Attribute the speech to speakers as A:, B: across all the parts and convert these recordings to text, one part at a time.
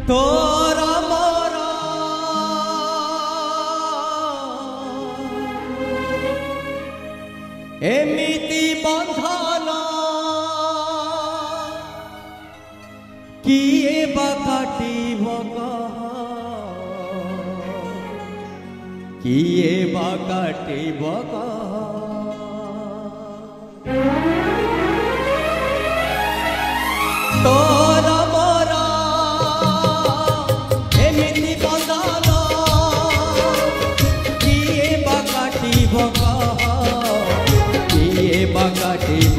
A: तोरा मोरा एमिति बंधन किए बा काटिब किए बा काटिब तोरा मोरा एमिति बंधन किए बा काटिब किए बा काटिब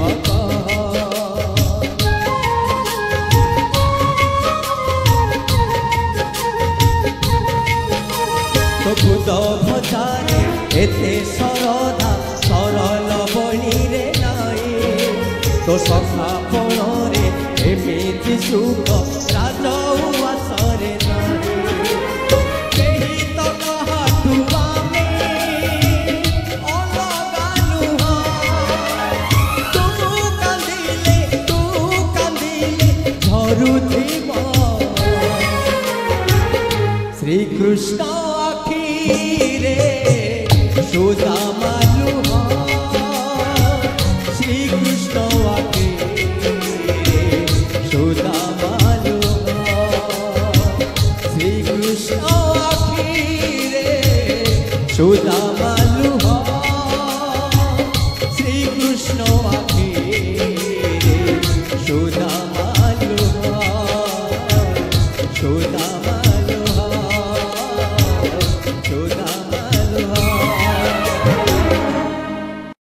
A: तो खुद भजारे एते सरधा सरल बणी रे नाई तो सखा कोणे एमिति सुख राजउवासरे नाई केही तो काहाठु आमे अलगा नुह तू कांदिले झरुथिब श्री कृष्ण रे सुदामा लुह श्री कृष्ण आके सुदामा लुह श्री कृष्ण आके रे सुदामा लुह श्री कृष्ण आके रे सुदामा लुह सुदामा